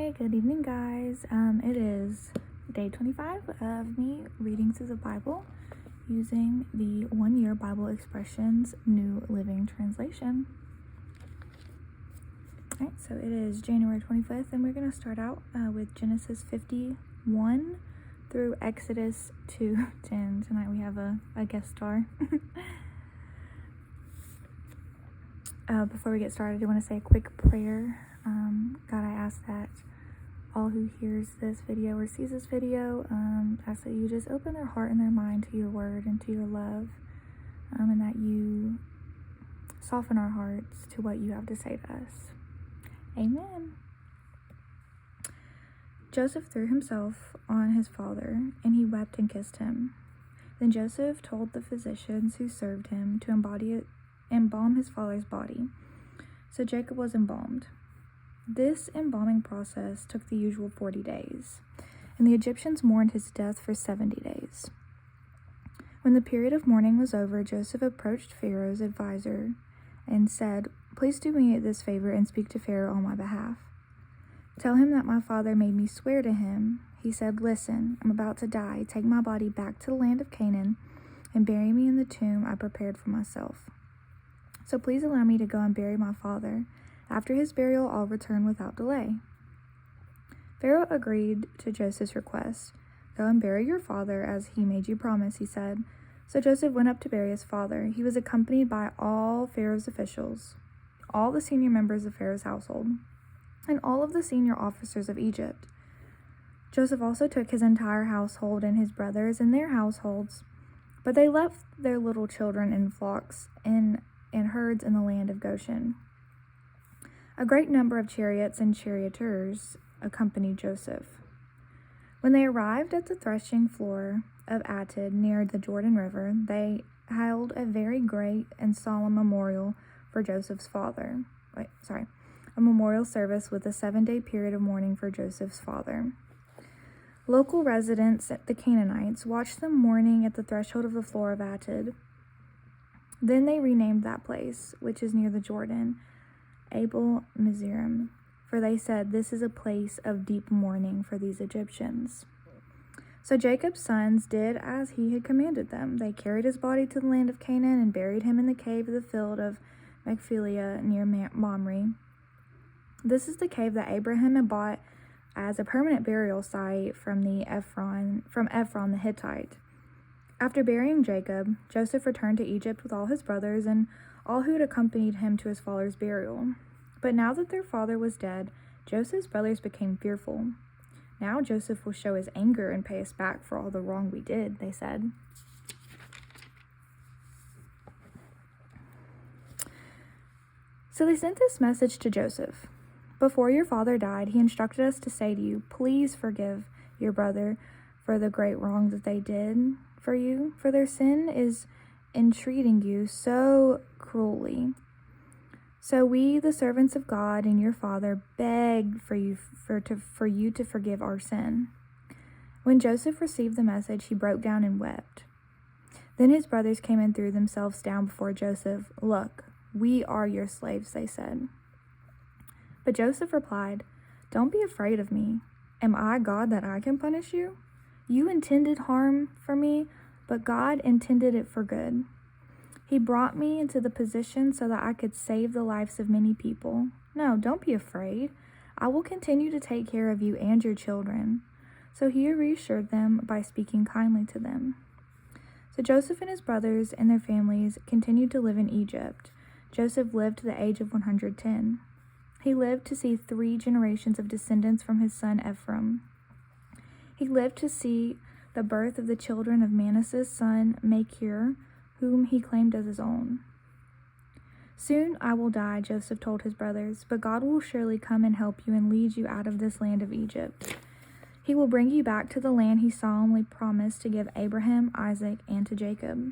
Hey, good evening, guys. It is day 25 of me reading through the Bible using the 1-year Bible Expressions New Living Translation. Alright, so it is January 25th, and we're going to start out with Genesis 51 through Exodus 2:10. Tonight we have a guest star. Before we get started, I want to say a quick prayer. God, I ask that all who hears this video or sees this video, ask that you just open their heart and their mind to your word and to your love, and that you soften our hearts to what you have to say to us. Amen. Joseph threw himself on his father, and he wept and kissed him. Then Joseph told the physicians who served him to embalm his father's body. So Jacob was embalmed. This embalming process took the usual 40 days, and the Egyptians mourned his death for 70 days. When the period of mourning was over, Joseph approached Pharaoh's advisor and said, "Please do me this favor and speak to Pharaoh on my behalf. Tell him that my father made me swear to him. He said, 'Listen, I'm about to die. Take my body back to the land of Canaan and bury me in the tomb I prepared for myself. So please allow me to go and bury my father. After his burial, I'll return without delay.' Pharaoh agreed to Joseph's request. 'Go and bury your father as he made you promise,' he said. So Joseph went up to bury his father. He was accompanied by all Pharaoh's officials, all the senior members of Pharaoh's household, and all of the senior officers of Egypt. Joseph also took his entire household and his brothers and their households, but they left their little children in flocks and herds in the land of Goshen. A great number of chariots and charioteers accompanied Joseph. When they arrived at the threshing floor of Atad near the Jordan River, they held a very great and solemn memorial for Joseph's father. A memorial service with a 7-day period of mourning for Joseph's father. Local residents, the Canaanites, watched them mourning at the threshold of the floor of Atad. Then they renamed that place, which is near the Jordan, Abel Mizraim, for they said, 'This is a place of deep mourning for these Egyptians.' So Jacob's sons did as he had commanded them. They carried his body to the land of Canaan and buried him in the cave of the field of Machpelah near Mamre. This is the cave that Abraham had bought as a permanent burial site from Ephron the Hittite. After burying Jacob, Joseph returned to Egypt with all his brothers and all who had accompanied him to his father's burial. But now that their father was dead, Joseph's brothers became fearful. 'Now Joseph will show his anger and pay us back for all the wrong we did,' they said. So they sent this message to Joseph. 'Before your father died, he instructed us to say to you, please forgive your brother for the great wrong that they did for you, for their sin is entreating you so cruelly. So we, the servants of God and your father, beg for you to forgive our sin.' When Joseph received the message, he broke down and wept. Then his brothers came and threw themselves down before Joseph. 'Look, we are your slaves,' they said. But Joseph replied, 'Don't be afraid of me. Am I God that I can punish you? You intended harm for me, but God intended it for good. He brought me into the position so that I could save the lives of many people. No, don't be afraid. I will continue to take care of you and your children.' So he reassured them by speaking kindly to them. So Joseph and his brothers and their families continued to live in Egypt. Joseph lived to the age of 110. He lived to see 3 generations of descendants from his son Ephraim. He lived to see the birth of the children of Manasseh's son Machir, whom he claimed as his own. 'Soon I will die,' Joseph told his brothers, 'but God will surely come and help you and lead you out of this land of Egypt. He will bring you back to the land he solemnly promised to give Abraham, Isaac, and to Jacob.'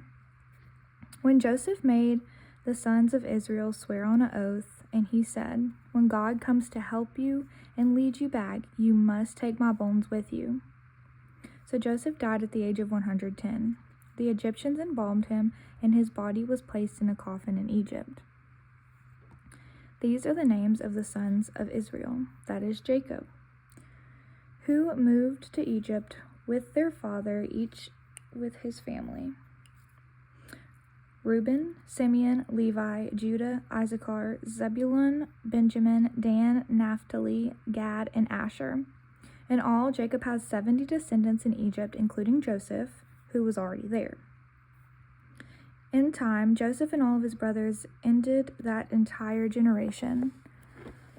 When Joseph made the sons of Israel swear on an oath, and he said, 'When God comes to help you and lead you back, you must take my bones with you.' So Joseph died at the age of 110. The Egyptians embalmed him, and his body was placed in a coffin in Egypt. These are the names of the sons of Israel, that is Jacob. who moved to Egypt with their father, each with his family. Reuben, Simeon, Levi, Judah, Issachar, Zebulun, Benjamin, Dan, Naphtali, Gad, and Asher. In all, Jacob has 70 descendants in Egypt, including Joseph, who was already there. In time, Joseph and all of his brothers ended that entire generation.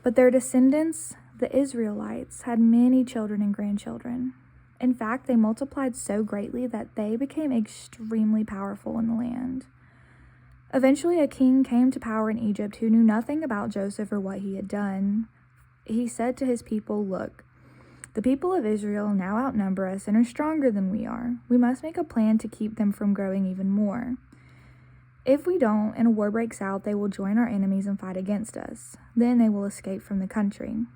But their descendants, the Israelites, had many children and grandchildren. In fact, they multiplied so greatly that they became extremely powerful in the land. Eventually, a king came to power in Egypt who knew nothing about Joseph or what he had done. He said to his people, "Look, the people of Israel now outnumber us and are stronger than we are. We must make a plan to keep them from growing even more. If we don't, and a war breaks out, they will join our enemies and fight against us. Then they will escape from the country."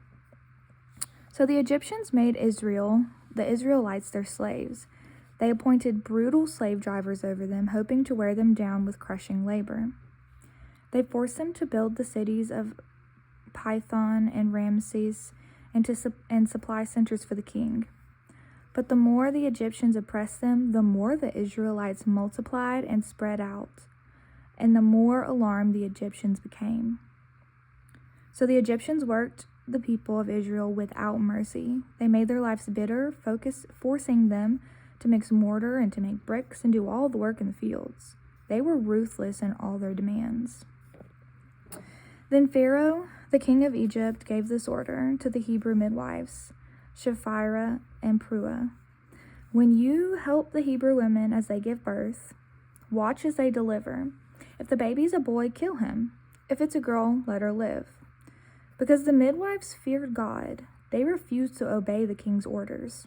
So the Egyptians made the Israelites, their slaves. They appointed brutal slave drivers over them, hoping to wear them down with crushing labor. They forced them to build the cities of Pithom and Ramses and supply centers for the king. But the more the Egyptians oppressed them, the more the Israelites multiplied and spread out, and the more alarmed the Egyptians became. So the Egyptians worked the people of Israel without mercy. They made their lives bitter, forcing them to mix mortar and to make bricks and do all the work in the fields. They were ruthless in all their demands. Then Pharaoh, the king of Egypt, gave this order to the Hebrew midwives, Shiphrah and Puah. "When you help the Hebrew women as they give birth, watch as they deliver. If the baby's a boy, kill him. If it's a girl, let her live." Because the midwives feared God, they refused to obey the king's orders.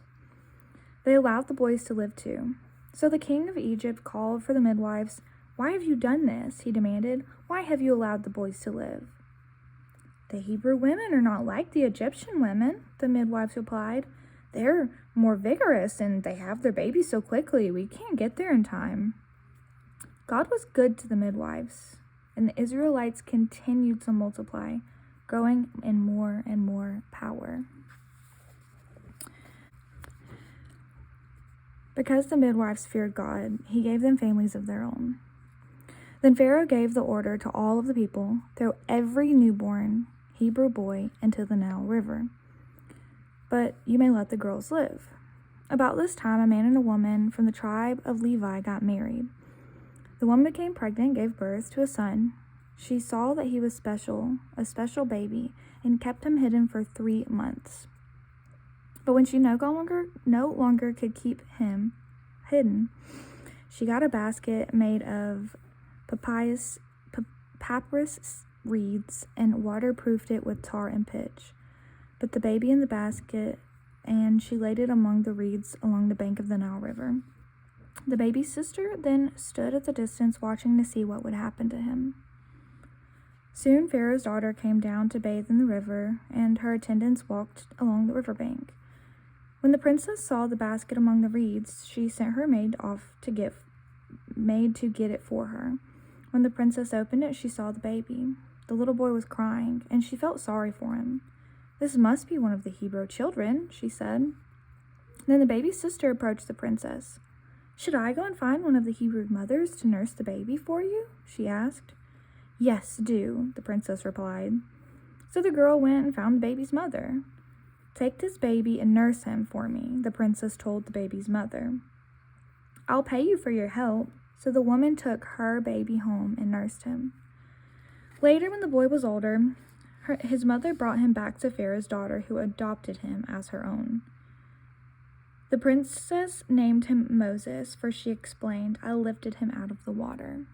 They allowed the boys to live too. So the king of Egypt called for the midwives. "Why have you done this?" he demanded. "Why have you allowed the boys to live?" "The Hebrew women are not like the Egyptian women," the midwives replied. "They're more vigorous and they have their babies so quickly, we can't get there in time." God was good to the midwives, and the Israelites continued to multiply, growing in more and more power. Because the midwives feared God, he gave them families of their own. Then Pharaoh gave the order to all of the people, throw every newborn Hebrew boy into the Nile River. But you may let the girls live. About this time, a man and a woman from the tribe of Levi got married. The woman became pregnant, gave birth to a son. She saw that he was special, a special baby, and kept him hidden for 3 months. But when she no longer could keep him hidden, she got a basket made of papyrus reeds and waterproofed it with tar and pitch. Put the baby in the basket, and she laid it among the reeds along the bank of the Nile River. The baby's sister then stood at the distance watching to see what would happen to him. Soon Pharaoh's daughter came down to bathe in the river, and her attendants walked along the riverbank. When the princess saw the basket among the reeds, she sent her maid to get it for her. When the princess opened it, she saw the baby. The little boy was crying, and she felt sorry for him. "This must be one of the Hebrew children," she said. Then the baby's sister approached the princess. "Should I go and find one of the Hebrew mothers to nurse the baby for you?" she asked. "Yes, do," the princess replied. So the girl went and found the baby's mother. "Take this baby and nurse him for me," the princess told the baby's mother. "I'll pay you for your help." So the woman took her baby home and nursed him. Later, when the boy was older, his mother brought him back to Pharaoh's daughter, who adopted him as her own. The princess named him Moses, for she explained, "I lifted him out of the water."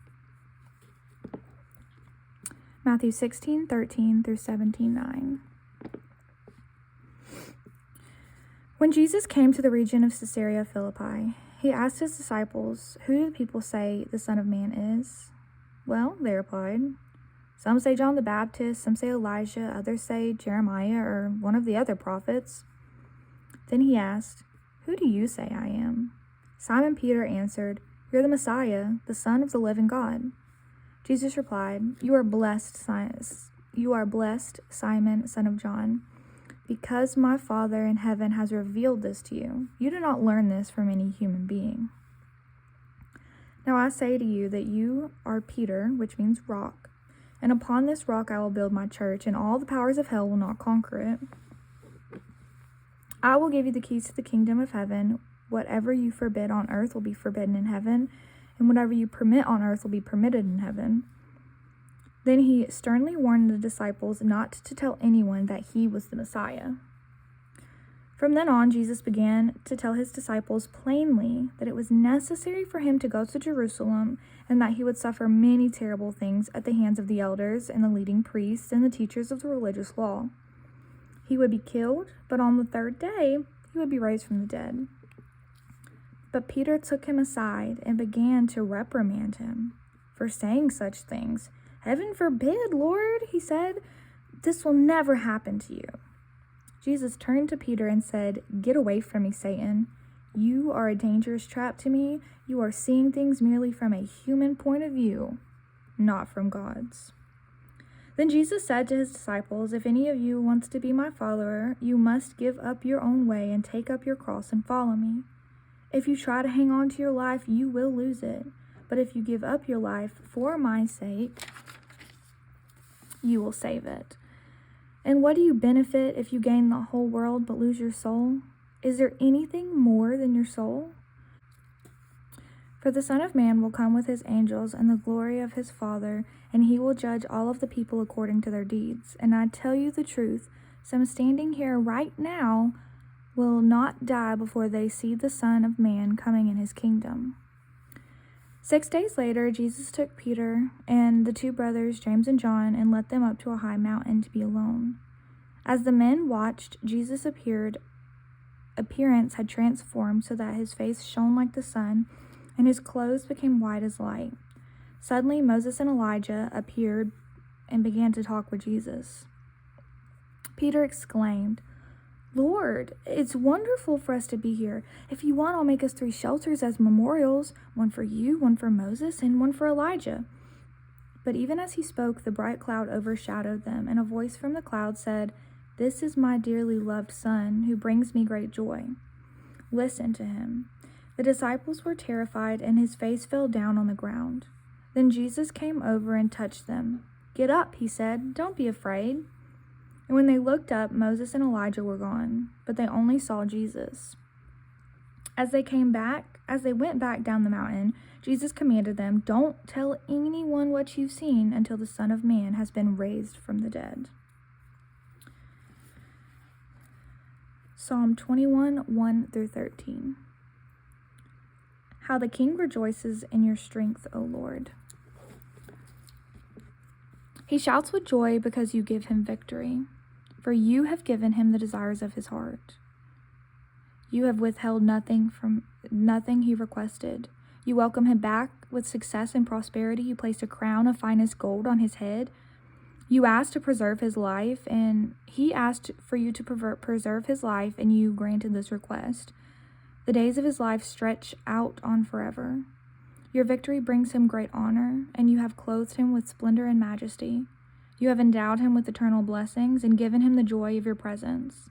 Matthew 16:13 through 17:9. When Jesus came to the region of Caesarea Philippi, he asked his disciples, "Who do the people say the Son of Man is?" "Well," they replied, "some say John the Baptist, some say Elijah, others say Jeremiah or one of the other prophets." Then he asked, "Who do you say I am?" Simon Peter answered, "You're the Messiah, the Son of the living God." Jesus replied, You are blessed, Simon, son of John, because my Father in heaven has revealed this to you. You did not learn this from any human being. Now I say to you that you are Peter, which means rock, and upon this rock I will build my church, and all the powers of hell will not conquer it. I will give you the keys to the kingdom of heaven. Whatever you forbid on earth will be forbidden in heaven, and whatever you permit on earth will be permitted in heaven. Then he sternly warned the disciples not to tell anyone that he was the Messiah. From then on, Jesus began to tell his disciples plainly that it was necessary for him to go to Jerusalem and that he would suffer many terrible things at the hands of the elders and the leading priests and the teachers of the religious law. He would be killed, but on the third day, he would be raised from the dead. But Peter took him aside and began to reprimand him for saying such things. "Heaven forbid, Lord," he said, "this will never happen to you." Jesus turned to Peter and said, "Get away from me, Satan. You are a dangerous trap to me. You are seeing things merely from a human point of view, not from God's." Then Jesus said to his disciples, "If any of you wants to be my follower, you must give up your own way and take up your cross and follow me. If you try to hang on to your life, you will lose it. But if you give up your life for my sake, you will save it. And what do you benefit if you gain the whole world but lose your soul? Is there anything more than your soul? For the Son of Man will come with his angels and the glory of his Father, and he will judge all of the people according to their deeds. And I tell you the truth, some standing here right now will not die before they see the Son of Man coming in his kingdom." 6 days later, Jesus took Peter and the two brothers, James and John, and led them up to a high mountain to be alone. As the men watched, Jesus' appearance had transformed so that his face shone like the sun, and his clothes became white as light. Suddenly, Moses and Elijah appeared and began to talk with Jesus. Peter exclaimed, "Lord, it's wonderful for us to be here. If you want, I'll make us 3 shelters as memorials, one for you, one for Moses, and one for Elijah." But even as he spoke, the bright cloud overshadowed them, and a voice from the cloud said, "This is my dearly loved Son, who brings me great joy. Listen to him." The disciples were terrified, and his face fell down on the ground. Then Jesus came over and touched them. "Get up," he said. "Don't be afraid." And when they looked up, Moses and Elijah were gone, but they only saw Jesus. As they went back down the mountain, Jesus commanded them, "Don't tell anyone what you've seen until the Son of Man has been raised from the dead." Psalm 21, 1-13. How the King rejoices in your strength, O Lord. He shouts with joy because you give him victory, for you have given him the desires of his heart. You have withheld nothing he requested. You welcome him back with success and prosperity. You placed a crown of finest gold on his head. You asked to preserve his life, and he asked for you to preserve his life, and you granted this request. The days of his life stretch out on forever. Your victory brings him great honor, and you have clothed him with splendor and majesty. You have endowed him with eternal blessings and given him the joy of your presence.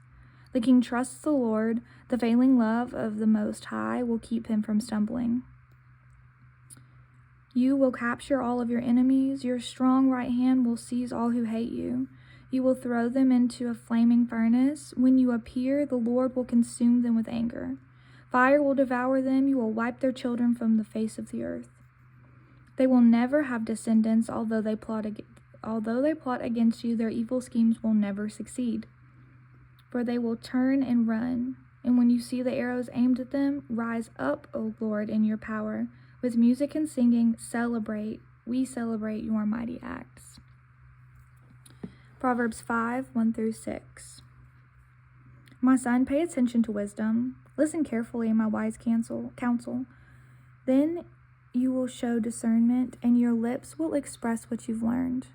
The king trusts the Lord. The failing love of the Most High will keep him from stumbling. You will capture all of your enemies. Your strong right hand will seize all who hate you. You will throw them into a flaming furnace. When you appear, the Lord will consume them with anger. Fire will devour them. You will wipe their children from the face of the earth. They will never have descendants, although they plot against you. Their evil schemes will never succeed. For they will turn and run. And when you see the arrows aimed at them, rise up, O Lord, in your power. With music and singing, we celebrate your mighty acts. Proverbs 5, 1-6. My son, pay attention to wisdom. Listen carefully in my wise counsel. Then you will show discernment, and your lips will express what you've learned.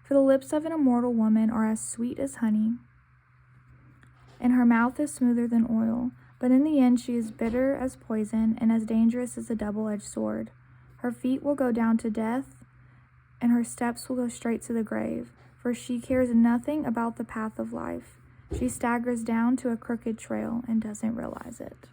For the lips of an immortal woman are as sweet as honey, and her mouth is smoother than oil. But in the end she is bitter as poison, and as dangerous as a double-edged sword. Her feet will go down to death, and her steps will go straight to the grave. For she cares nothing about the path of life. She staggers down to a crooked trail and doesn't realize it.